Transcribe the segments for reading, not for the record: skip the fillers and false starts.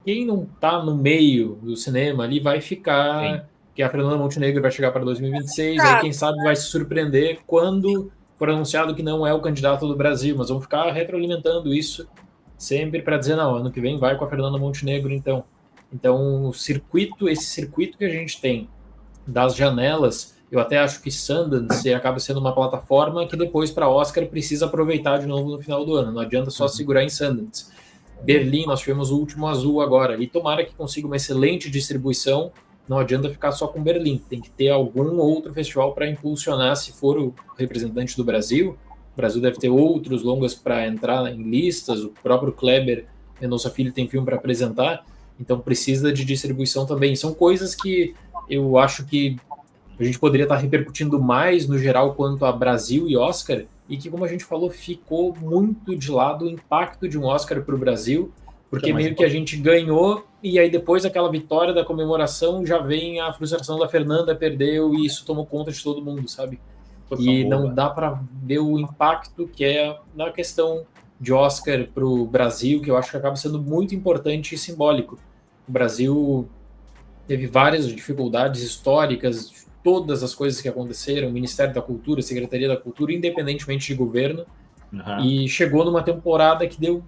quem não está no meio do cinema ali vai Sim. ficar, que a Fernanda Montenegro vai chegar para 2026, aí Tá. quem sabe vai se surpreender quando for anunciado que não é o candidato do Brasil, mas vão ficar retroalimentando isso sempre para dizer, não, ano que vem vai com a Fernanda Montenegro, então. Então, esse circuito que a gente tem das janelas, eu até acho que Sundance acaba sendo uma plataforma que depois para Oscar precisa aproveitar de novo no final do ano. Não adianta só segurar em Sundance. Berlim, nós tivemos o Último Azul agora, e tomara que consiga uma excelente distribuição. Não adianta ficar só com Berlim, tem que ter algum outro festival para impulsionar, se for o representante do Brasil. O Brasil deve ter outros longas para entrar em listas, o próprio Kleber Mendonça Filho tem filme para apresentar, então precisa de distribuição também. São coisas que eu acho que a gente poderia estar repercutindo mais no geral quanto a Brasil e Oscar, e que, como a gente falou, ficou muito de lado o impacto de um Oscar para o Brasil, porque meio que a gente ganhou, e aí depois daquela vitória da comemoração já vem a frustração da Fernanda, perdeu, e isso tomou conta de todo mundo, sabe? E não dá para ver o impacto que é na questão de Oscar para o Brasil, que eu acho que acaba sendo muito importante e simbólico. O Brasil teve várias dificuldades históricas, todas as coisas que aconteceram, Ministério da Cultura, Secretaria da Cultura, independentemente de governo, e chegou numa temporada que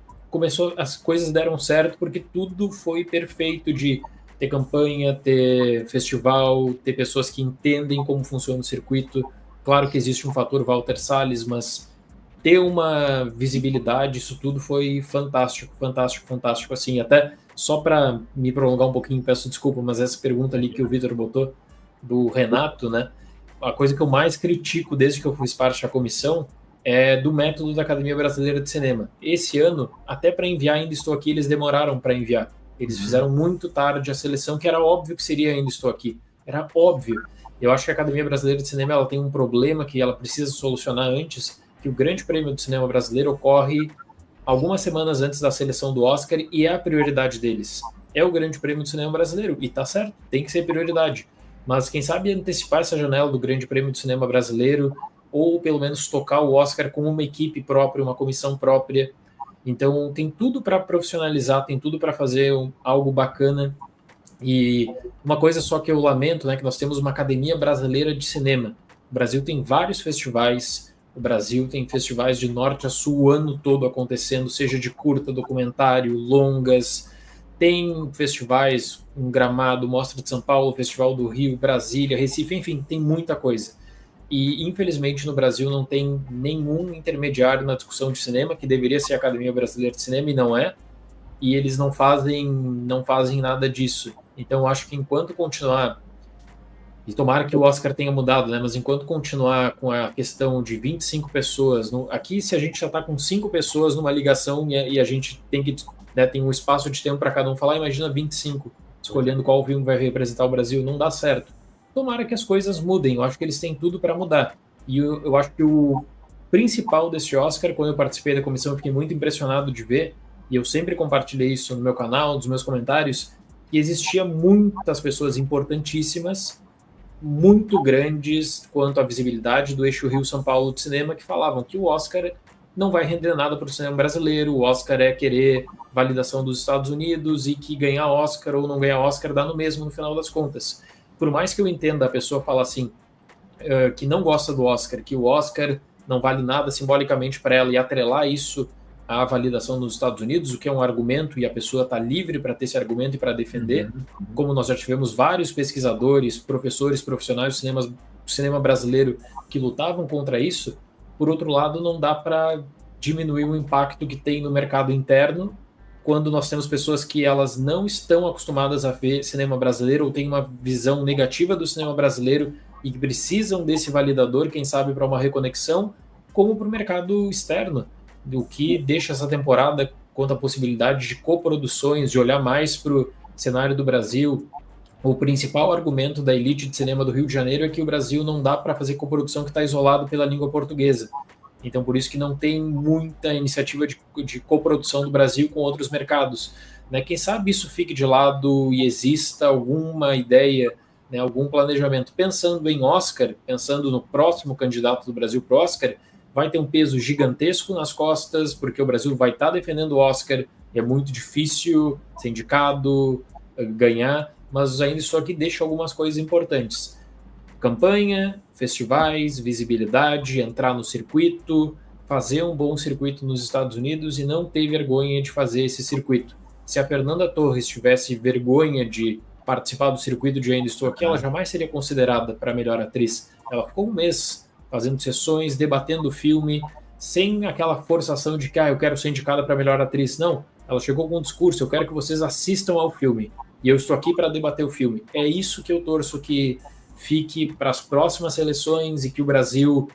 as coisas deram certo porque tudo foi perfeito de ter campanha, ter festival, ter pessoas que entendem como funciona o circuito. Claro que existe um fator Walter Salles, mas ter uma visibilidade, isso tudo foi fantástico, fantástico, fantástico. Assim, até só para me prolongar um pouquinho, peço desculpa, mas essa pergunta ali que o Vitor botou, do Renato, né? A coisa que eu mais critico desde que eu fiz parte da comissão é do método da Academia Brasileira de Cinema. Esse ano, até para enviar Ainda Estou Aqui, eles demoraram para enviar. Eles fizeram muito tarde a seleção, que era óbvio que seria Ainda Estou Aqui. Era óbvio. Eu acho que a Academia Brasileira de Cinema ela tem um problema que ela precisa solucionar antes, que o Grande Prêmio do Cinema Brasileiro ocorre algumas semanas antes da seleção do Oscar e é a prioridade deles. É o Grande Prêmio do Cinema Brasileiro, e tá certo, tem que ser prioridade. Mas quem sabe antecipar essa janela do Grande Prêmio do Cinema Brasileiro, ou pelo menos tocar o Oscar com uma equipe própria, uma comissão própria. Então tem tudo para profissionalizar, tem tudo para fazer algo bacana. E uma coisa só que eu lamento, né, que nós temos uma Academia Brasileira de Cinema. O Brasil tem vários festivais, o Brasil tem festivais de norte a sul o ano todo acontecendo, seja de curta, documentário, longas, tem festivais, um Gramado, Mostra de São Paulo, Festival do Rio, Brasília, Recife, enfim, tem muita coisa. E, infelizmente, no Brasil não tem nenhum intermediário na discussão de cinema, que deveria ser a Academia Brasileira de Cinema, e não é, e eles não fazem nada disso. Então, acho que enquanto continuar, e tomara que o Oscar tenha mudado, né, mas enquanto continuar com a questão de 25 pessoas, aqui se a gente já está com 5 pessoas numa ligação e a gente tem que tem um espaço de tempo para cada um falar, imagina 25 escolhendo qual filme vai representar o Brasil, não dá certo. Tomara que as coisas mudem, eu acho que eles têm tudo para mudar. E eu acho que o principal desse Oscar, quando eu participei da comissão, eu fiquei muito impressionado de ver, e eu sempre compartilhei isso no meu canal, nos meus comentários, que existia muitas pessoas importantíssimas, muito grandes quanto à visibilidade do eixo Rio-São Paulo de cinema, que falavam que o Oscar não vai render nada para o cinema brasileiro, o Oscar é querer validação dos Estados Unidos e que ganhar Oscar ou não ganhar Oscar dá no mesmo no final das contas. Por mais que eu entenda a pessoa falar assim, que não gosta do Oscar, que o Oscar não vale nada simbolicamente para ela e atrelar isso à validação nos Estados Unidos, o que é um argumento e a pessoa está livre para ter esse argumento e para defender, como nós já tivemos vários pesquisadores, professores, profissionais do cinema brasileiro que lutavam contra isso. Por outro lado, não dá para diminuir o impacto que tem no mercado interno quando nós temos pessoas que elas não estão acostumadas a ver cinema brasileiro ou têm uma visão negativa do cinema brasileiro e que precisam desse validador, quem sabe, para uma reconexão, como para o mercado externo, o que deixa essa temporada quanto à possibilidade de coproduções, de olhar mais para o cenário do Brasil. O principal argumento da elite de cinema do Rio de Janeiro é que o Brasil não dá para fazer coprodução que está isolado pela língua portuguesa. Então, por isso que não tem muita iniciativa de coprodução do Brasil com outros mercados. Né? Quem sabe isso fique de lado e exista alguma ideia, né, algum planejamento. Pensando em Oscar, pensando no próximo candidato do Brasil para o Oscar, vai ter um peso gigantesco nas costas, porque o Brasil vai estar defendendo o Oscar E é muito difícil ser indicado, ganhar, mas ainda isso aqui deixa algumas coisas importantes. Campanha, festivais, visibilidade, entrar no circuito, fazer um bom circuito nos Estados Unidos e não ter vergonha de fazer esse circuito. Se a Fernanda Torres tivesse vergonha de participar do circuito de Ainda Estou Aqui, ela jamais seria considerada para melhor atriz. Ela ficou um mês fazendo sessões, debatendo o filme, sem aquela forçação de que eu quero ser indicada para melhor atriz. Não, ela chegou com um discurso, eu quero que vocês assistam ao filme. E eu estou aqui para debater o filme. É isso que eu torço que fique para as próximas seleções e que o Brasil,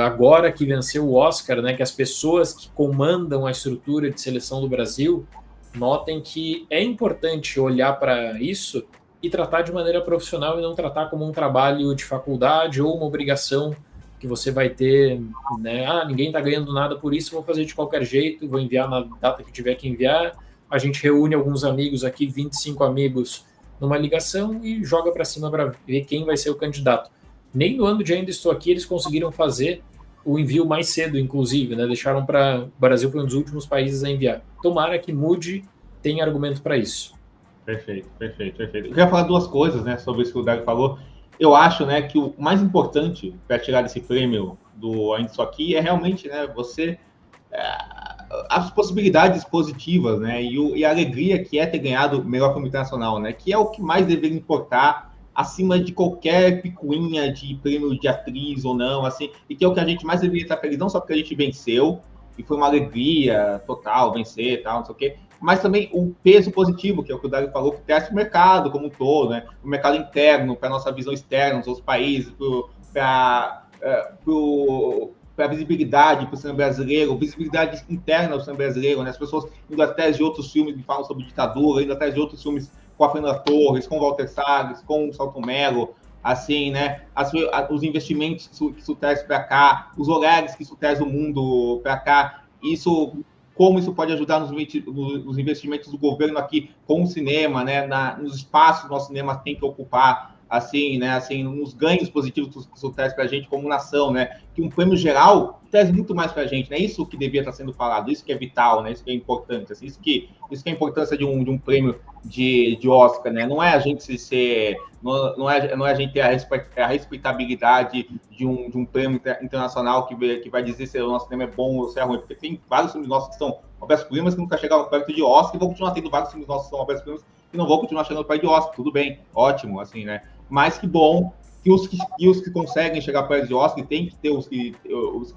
agora que venceu o Oscar, né, que as pessoas que comandam a estrutura de seleção do Brasil notem que é importante olhar para isso e tratar de maneira profissional e não tratar como um trabalho de faculdade ou uma obrigação que você vai ter, né? Ninguém está ganhando nada por isso, vou fazer de qualquer jeito, vou enviar na data que tiver que enviar. A gente reúne alguns amigos aqui, 25 amigos, numa ligação e joga para cima para ver quem vai ser o candidato. Nem no ano de Ainda Estou Aqui eles conseguiram fazer o envio mais cedo, inclusive, né? Deixaram para o Brasil foi um dos últimos países a enviar. Tomara que mude, tem argumento para isso. Perfeito. Eu queria falar duas coisas, né, sobre isso que o Dário falou. Eu acho, né, que o mais importante para tirar desse prêmio do Ainda Estou Aqui é realmente, né, você as possibilidades positivas, né, e a alegria que é ter ganhado o melhor filme internacional, né, que é o que mais deveria importar acima de qualquer picuinha de prêmio de atriz ou não, assim, e que é o que a gente mais deveria estar feliz, não só porque a gente venceu, e foi uma alegria total vencer e tal, não sei o quê, mas também o peso positivo, que é o que o Dário falou, que traz para o mercado como um todo, né, o mercado interno, para a nossa visão externa, os outros países, para a visibilidade para o cinema brasileiro, visibilidade interna do cinema brasileiro, né? As pessoas indo atrás de outros filmes que falam sobre ditadura, indo atrás de outros filmes com a Fernanda Torres, com o Walter Salles, com o Salto Mello, assim, né? Os investimentos que isso traz para cá, os olhares que isso traz o mundo para cá, como isso pode ajudar nos investimentos do governo aqui com o cinema, né? Nos espaços que o nosso cinema tem que ocupar, assim, né, assim, nos ganhos positivos que isso traz para a gente como nação, né, que um prêmio geral traz muito mais para a gente, né, isso que devia estar sendo falado, isso que é vital, né, isso que é importante, assim, isso que é a importância de um prêmio de Oscar, né, não é a gente não é a gente ter a respeitabilidade de um prêmio internacional que vai dizer se o nosso cinema é bom ou se é ruim, porque tem vários filmes nossos que são obras-primas que nunca chegaram perto de Oscar e vão continuar tendo vários filmes nossos que são obras-primas que não vão continuar chegando perto de Oscar, tudo bem, ótimo, assim, né, mas que bom que os que conseguem chegar perto de Oscar, e tem que ter os que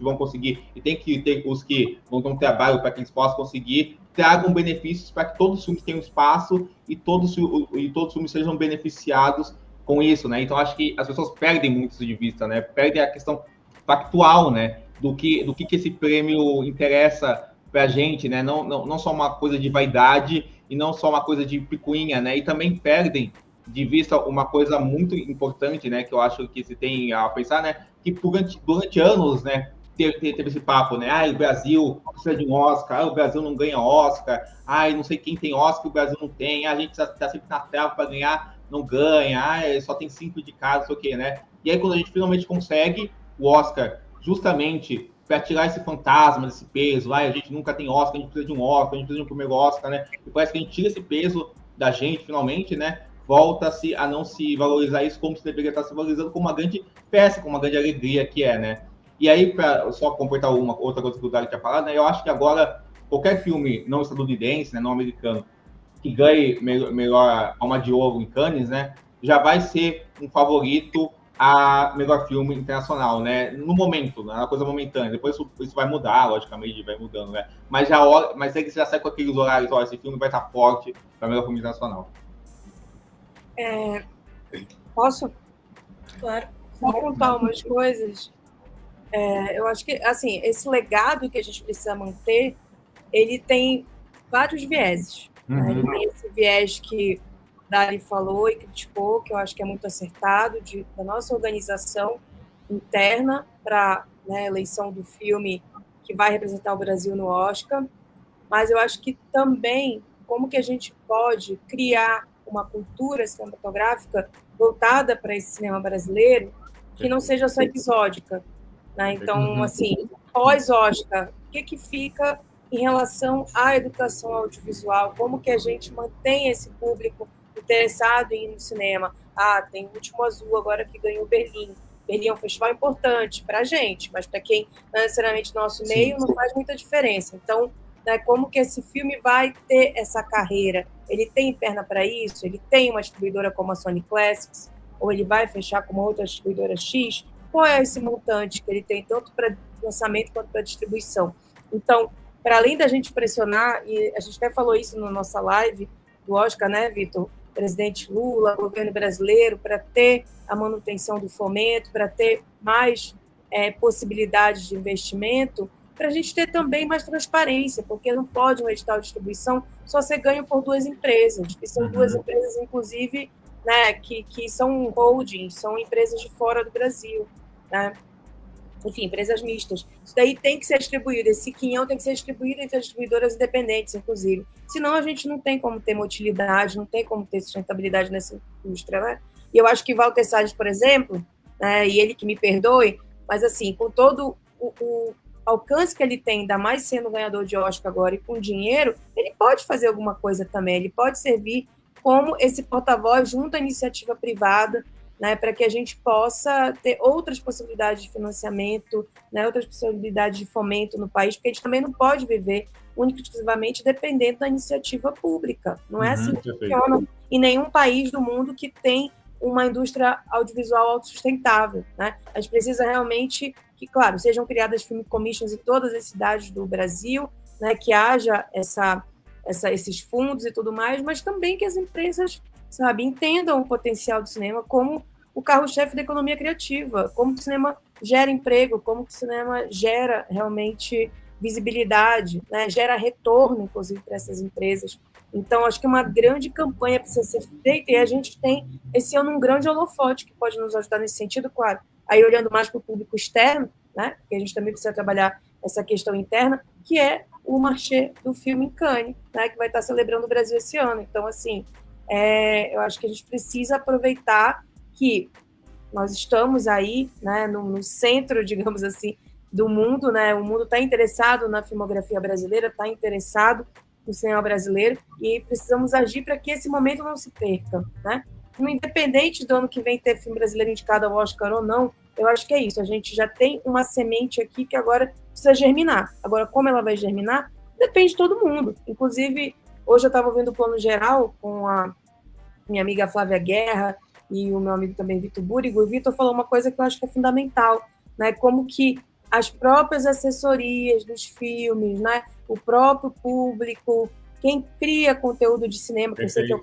vão conseguir, e tem que ter os que vão ter um trabalho para que eles possam conseguir, tragam benefícios para que todos os filmes tenham espaço e todos os filmes sejam beneficiados com isso, né? Então, acho que as pessoas perdem muito isso de vista, né? Perdem a questão factual, né? Do que esse prêmio interessa para a gente, né? Não só uma coisa de vaidade e não só uma coisa de picuinha, né? E também perdem de vista uma coisa muito importante, né, que eu acho que se tem a pensar, né, que durante anos, né, teve esse papo, né, o Brasil precisa de um Oscar, o Brasil não ganha Oscar, não sei quem tem Oscar, o Brasil não tem, a gente tá sempre na trava para ganhar, não ganha, só tem 5 indicados, sei o quê, né, e aí quando a gente finalmente consegue o Oscar, justamente para tirar esse fantasma, desse peso, a gente nunca tem Oscar, a gente precisa de um Oscar, a gente precisa de um primeiro Oscar, né, e parece que a gente tira esse peso da gente, finalmente, né, volta-se a não se valorizar isso como se deveria estar se valorizando como uma grande peça, como uma grande alegria que é, né? E aí, para só completar outra coisa que o Dário tinha falado, né, eu acho que agora qualquer filme não estadunidense, né, não americano, que ganhe melhor Palma de Ouro em Cannes, né, já vai ser um favorito a melhor filme internacional, né? No momento, né, uma coisa momentânea. Depois isso vai mudar, logicamente, vai mudando, né? Mas ele já sai com aqueles horários, esse filme vai estar forte para melhor filme internacional. Posso? Claro. Só contar umas coisas. Eu acho que, assim, esse legado que a gente precisa manter, ele tem vários vieses. Né? Ele tem esse viés que Dari falou e criticou, que eu acho que é muito acertado, da nossa organização interna para, né, a eleição do filme que vai representar o Brasil no Oscar. Mas eu acho que também como que a gente pode criar uma cultura cinematográfica voltada para esse cinema brasileiro que não seja só episódica, né? Então, assim, pós-Oscar, o que fica em relação à educação audiovisual, como que a gente mantém esse público interessado em ir no cinema. Tem o Último Azul agora que ganhou Berlim. Berlim é um festival importante para a gente, mas para quem não é necessariamente nosso meio, não faz muita diferença. Então, né, como que esse filme vai ter essa carreira? Ele tem perna para isso? Ele tem uma distribuidora como a Sony Classics? Ou ele vai fechar com uma outra distribuidora X? Qual é esse montante que ele tem, tanto para lançamento quanto para distribuição? Então, para além da gente pressionar, e a gente até falou isso na nossa live do Oscar, né, Vitor? Presidente Lula, governo brasileiro, para ter a manutenção do fomento, para ter mais possibilidades de investimento, para a gente ter também mais transparência, porque não pode um edital de distribuição só ser ganho por duas empresas, que são duas empresas, inclusive, né, que são holdings, são empresas de fora do Brasil, né? Enfim, empresas mistas. Isso daí tem que ser distribuído, esse quinhão tem que ser distribuído entre as distribuidoras independentes, inclusive. Senão a gente não tem como ter motilidade, não tem como ter sustentabilidade nessa indústria, né? E eu acho que Walter Salles, por exemplo, né, e ele que me perdoe, mas assim, com todo o alcance que ele tem, ainda mais sendo ganhador de Oscar agora e com dinheiro, ele pode fazer alguma coisa também, ele pode servir como esse porta-voz junto à iniciativa privada, né, para que a gente possa ter outras possibilidades de financiamento, né, outras possibilidades de fomento no país, porque a gente também não pode viver única e exclusivamente dependendo da iniciativa pública. Não é assim que funciona em nenhum país do mundo que tem uma indústria audiovisual autossustentável, né? A gente precisa realmente que, claro, sejam criadas film commissions em todas as cidades do Brasil, né, que haja esses fundos e tudo mais, mas também que as empresas, sabe, entendam o potencial do cinema como o carro-chefe da economia criativa, como o cinema gera emprego, como o cinema gera realmente visibilidade, né, gera retorno, inclusive, para essas empresas. Então, acho que uma grande campanha precisa ser feita e a gente tem esse ano um grande holofote que pode nos ajudar nesse sentido, claro. Aí, olhando mais para o público externo, né, porque a gente também precisa trabalhar essa questão interna, que é o marché do filme em Cannes, né, que vai estar celebrando o Brasil esse ano. Então, assim, eu acho que a gente precisa aproveitar que nós estamos aí, né, no centro, digamos assim, do mundo, né? O mundo está interessado na filmografia brasileira, está interessado no cinema brasileiro e precisamos agir para que esse momento não se perca, né? Independente do ano que vem ter filme brasileiro indicado ao Oscar ou não, eu acho que é isso. A gente já tem uma semente aqui que agora precisa germinar. Agora, como ela vai germinar, depende de todo mundo. Inclusive, hoje eu estava vendo o plano geral com a minha amiga Flávia Guerra e o meu amigo também, Vitor Búrigo. O Vitor falou uma coisa que eu acho que é fundamental, né? Como que as próprias assessorias dos filmes, né? O próprio público, quem cria conteúdo de cinema, que eu sei que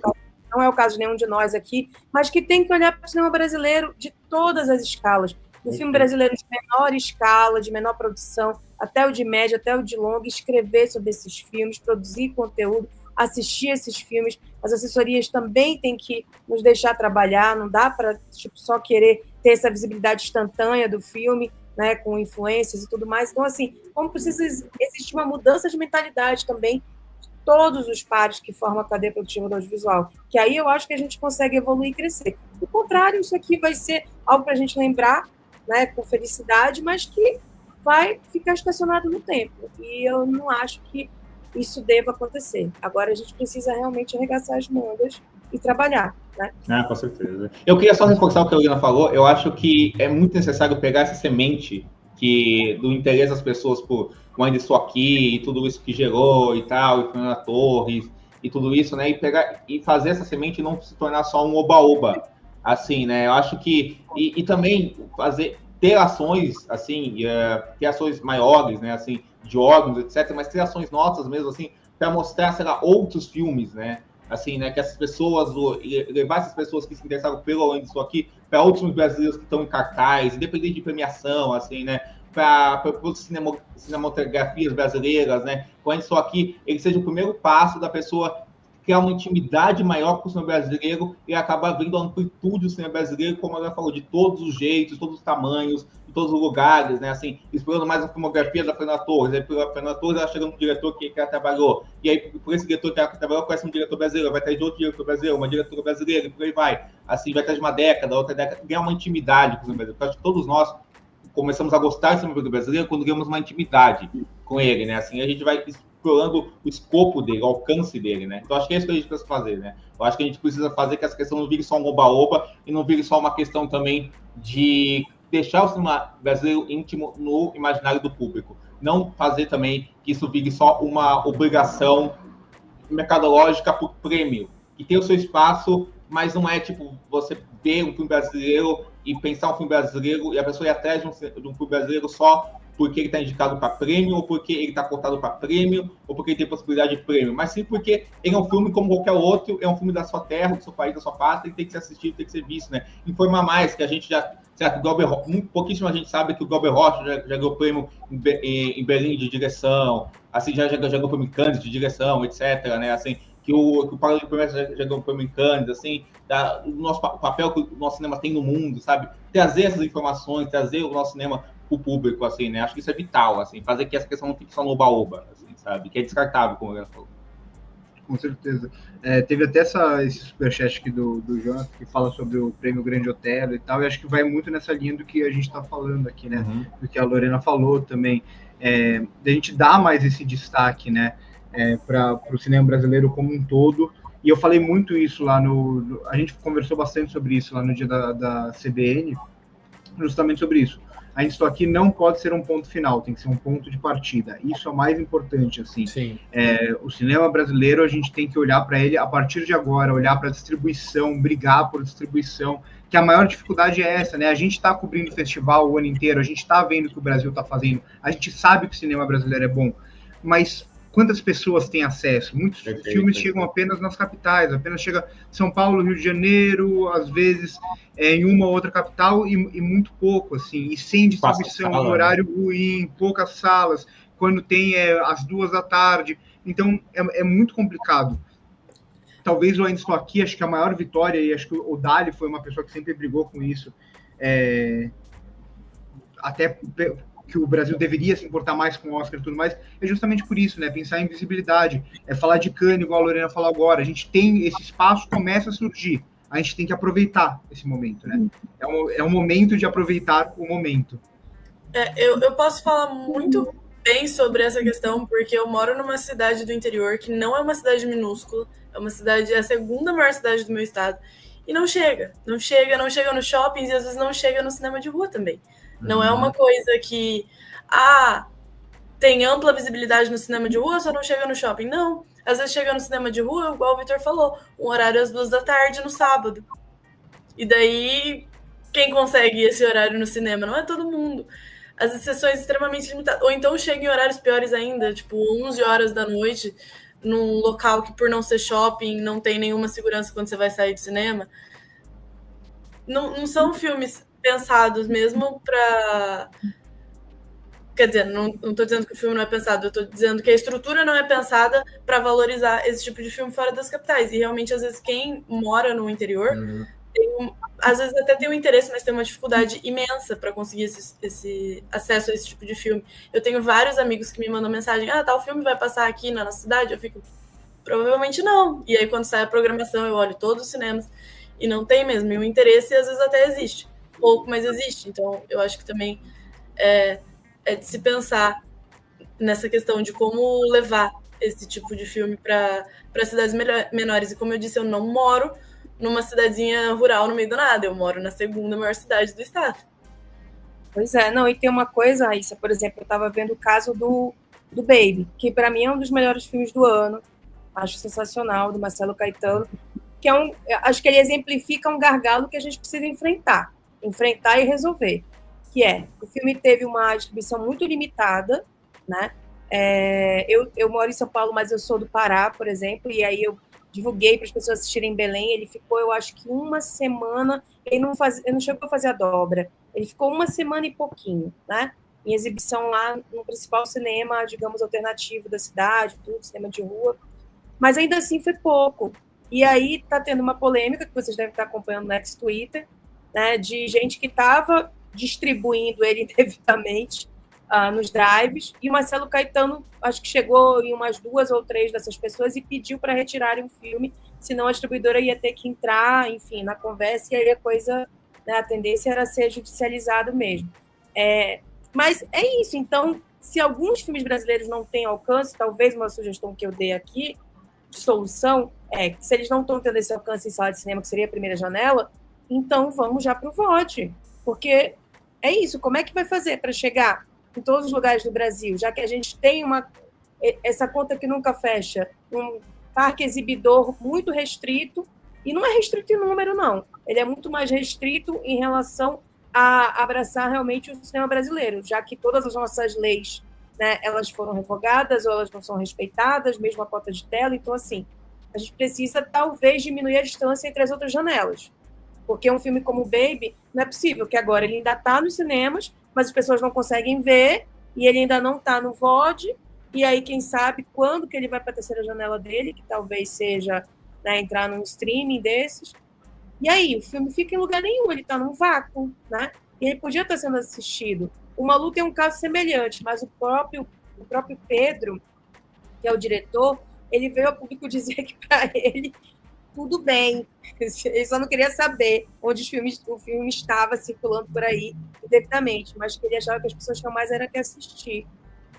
não é o caso de nenhum de nós aqui, mas que tem que olhar para o cinema brasileiro de todas as escalas. O filme brasileiro de menor escala, de menor produção, até o de média, até o de longa, escrever sobre esses filmes, produzir conteúdo, assistir esses filmes. As assessorias também têm que nos deixar trabalhar, não dá para só querer ter essa visibilidade instantânea do filme, né, com influências e tudo mais. Então, assim, como precisa existir uma mudança de mentalidade também de todos os pares que formam a cadeia produtiva do audiovisual, que aí eu acho que a gente consegue evoluir e crescer. Do contrário, isso aqui vai ser algo para a gente lembrar, né, com felicidade, mas que vai ficar estacionado no tempo. E eu não acho que isso deva acontecer. Agora a gente precisa realmente arregaçar as mangas e trabalhar, né? Com certeza. Eu queria só reforçar o que a Helena falou. Eu acho que é muito necessário pegar essa semente do interesse das pessoas por Ainda Estou Aqui e tudo isso que gerou e tal, e Fernanda Torres e tudo isso, né? E pegar e fazer essa semente e não se tornar só um oba-oba, assim, né? Eu acho que e também ter ações, assim, ter ações maiores, né? Assim, de órgãos, etc. Mas ter ações nossas mesmo, assim, para mostrar, sei lá, outros filmes, né? Assim, né, que essas pessoas, levar essas pessoas que se interessaram pelo Ainda Estou Aqui para outros filmes brasileiros que estão em cartaz, independente de premiação, assim, né, para outras cinematografias brasileiras, né, o Ainda Estou Aqui, ele seja o primeiro passo da pessoa criar uma intimidade maior com o cinema brasileiro e acabar vendo a amplitude do cinema brasileiro, como ela falou, de todos os jeitos, todos os tamanhos, de todos os lugares, né, assim, explorando mais a filmografia da Fernanda Torres, aí pela Fernanda Torres ela chega no diretor que ela trabalhou, e aí por esse diretor que ela trabalhou, conhece um diretor brasileiro, vai atrás de outro diretor brasileiro, uma diretora brasileira, e por aí vai, assim, vai atrás de uma década, outra década, ganhar uma intimidade com o cinema brasileiro. Eu acho que todos nós começamos a gostar do cinema brasileiro quando ganhamos uma intimidade com ele, né, assim, a gente vai explorando o escopo dele, o alcance dele, né? Então, acho que é isso que a gente precisa fazer, né? Eu acho que a gente precisa fazer que essa questão não vire só um oba-oba e não vire só uma questão também de deixar o cinema brasileiro íntimo no imaginário do público. Não fazer também que isso vire só uma obrigação mercadológica por prêmio, que tem o seu espaço, mas não é tipo você ver um filme brasileiro e pensar um filme brasileiro e a pessoa ir atrás de um filme brasileiro só porque ele está indicado para prêmio, ou porque ele está cotado para prêmio, ou porque ele tem possibilidade de prêmio, mas sim porque ele é um filme como qualquer outro, é um filme da sua terra, do seu país, da sua pátria, e tem que ser assistido, tem que ser visto, né? Informar mais, que a gente já... Certo, pouquíssima gente sabe que o Glauber Rocha já ganhou prêmio em Berlim de direção, assim, já ganhou prêmio em Cannes de direção, etc., né? Assim, que o Paulo de Promessa já ganhou prêmio em Cannes, assim, o papel que o nosso cinema tem no mundo, sabe? Trazer essas informações, trazer o nosso cinema para o público, assim, né? Acho que isso é vital, assim, fazer que essa questão não fique só no oba-oba, assim, sabe? Que é descartável, como o falou. Com certeza. Teve até esse superchat aqui do Jonathan, que fala sobre o Prêmio Grande Otelo e tal, e acho que vai muito nessa linha do que a gente está falando aqui, né? Uhum. Do que a Lorena falou também. A gente dá mais esse destaque, né? Para o cinema brasileiro como um todo. E eu falei muito isso lá a gente conversou bastante sobre isso lá no dia da CBN, justamente sobre isso. A gente só aqui não pode ser um ponto final, tem que ser um ponto de partida. Isso é o mais importante, assim. Sim. O cinema brasileiro, a gente tem que olhar para ele a partir de agora, olhar para a distribuição, brigar por distribuição, que a maior dificuldade é essa, né? A gente está cobrindo festival o ano inteiro, a gente está vendo o que o Brasil está fazendo, a gente sabe que o cinema brasileiro é bom, mas quantas pessoas têm acesso? Muitos filmes chegam apenas nas capitais, apenas chega São Paulo, Rio de Janeiro, às vezes em uma ou outra capital e muito pouco, assim, e sem distribuição, um horário ruim, poucas salas, quando tem às 14h. Então é muito complicado. Talvez eu ainda estou aqui, acho que a maior vitória, e acho que o Dali foi uma pessoa que sempre brigou com isso, até que o Brasil deveria se importar mais com o Oscar e tudo mais, é justamente por isso, né? Pensar em visibilidade, falar de Cannes, igual a Lorena falou agora. A gente tem esse espaço, começa a surgir. A gente tem que aproveitar esse momento, né? É um momento de aproveitar o momento. Eu posso falar muito bem sobre essa questão, porque eu moro numa cidade do interior que não é uma cidade minúscula, é a segunda maior cidade do meu estado, e não chega nos shoppings e às vezes não chega no cinema de rua também. Não é uma coisa que tem ampla visibilidade no cinema de rua, só não chega no shopping. Não, às vezes chega no cinema de rua, igual o Vitor falou, um horário às 14h no sábado. E daí, quem consegue esse horário no cinema? Não é todo mundo. As sessões extremamente limitadas. Ou então chega em horários piores ainda, tipo 11h da noite, num local que, por não ser shopping, não tem nenhuma segurança quando você vai sair do cinema. Não são filmes pensados mesmo para... Quer dizer, não estou dizendo que o filme não é pensado, eu estou dizendo que a estrutura não é pensada para valorizar esse tipo de filme fora das capitais. E realmente, às vezes, quem mora no interior, às vezes até tem um interesse, mas tem uma dificuldade imensa para conseguir esse acesso a esse tipo de filme. Eu tenho vários amigos que me mandam mensagem, tal filme vai passar aqui na nossa cidade? Eu fico, provavelmente não. E aí, quando sai a programação, eu olho todos os cinemas e não tem mesmo. E o interesse, às vezes, até existe. Pouco, mas existe. Então, eu acho que também é de se pensar nessa questão de como levar esse tipo de filme para cidades menores. E como eu disse, eu não moro numa cidadezinha rural no meio do nada, eu moro na segunda maior cidade do estado. Pois é, não, e tem uma coisa, Raíssa, por exemplo, eu estava vendo o caso do Baby, que para mim é um dos melhores filmes do ano, acho sensacional, do Marcelo Caetano, que acho que ele exemplifica um gargalo que a gente precisa enfrentar e resolver, que o filme teve uma distribuição muito limitada, né? Eu moro em São Paulo, mas eu sou do Pará, por exemplo, e aí eu divulguei para as pessoas assistirem em Belém, ele ficou, eu acho que uma semana, ele não chegou a fazer a dobra, ele ficou uma semana e pouquinho, né? Em exibição lá no principal cinema, digamos, alternativo da cidade, tudo, cinema de rua, mas ainda assim foi pouco. E aí está tendo uma polêmica, que vocês devem estar acompanhando no ex-Twitter, né, de gente que estava distribuindo ele indevidamente nos drives, e o Marcelo Caetano, acho que chegou em umas 2 ou 3 dessas pessoas e pediu para retirarem o filme, senão a distribuidora ia ter que entrar, enfim, na conversa, e aí a coisa, né, a tendência era ser judicializado mesmo. Mas é isso, então, se alguns filmes brasileiros não têm alcance, talvez uma sugestão que eu dei aqui de solução é que se eles não estão tendo esse alcance em sala de cinema, que seria a primeira janela, então vamos já para o VOD, porque é isso, como é que vai fazer para chegar em todos os lugares do Brasil, já que a gente tem essa conta que nunca fecha, um parque exibidor muito restrito, e não é restrito em número, não, ele é muito mais restrito em relação a abraçar realmente o cinema brasileiro, já que todas as nossas leis, né, elas foram revogadas ou elas não são respeitadas, mesmo a cota de tela, então assim, a gente precisa talvez diminuir a distância entre as outras janelas, porque um filme como Baby, não é possível que agora ele ainda está nos cinemas, mas as pessoas não conseguem ver, e ele ainda não está no VOD, e aí quem sabe quando que ele vai para a terceira janela dele, que talvez seja, né, entrar num streaming desses, e aí o filme fica em lugar nenhum, ele está num vácuo, né? E ele podia estar sendo assistido. O Malu tem um caso semelhante, mas o próprio Pedro, que é o diretor, ele veio ao público dizer que para ele tudo bem, ele só não queria saber onde o filme estava circulando por aí indevidamente, mas que ele achava que as pessoas tinham mais era que assistir.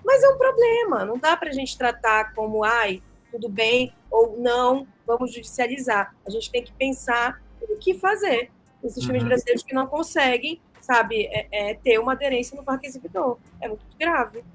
Mas é um problema, não dá para a gente tratar como, ai, tudo bem, ou não, vamos judicializar. A gente tem que pensar o que fazer. Esses filmes brasileiros que não conseguem, sabe, ter uma aderência no parque exibidor. É muito grave.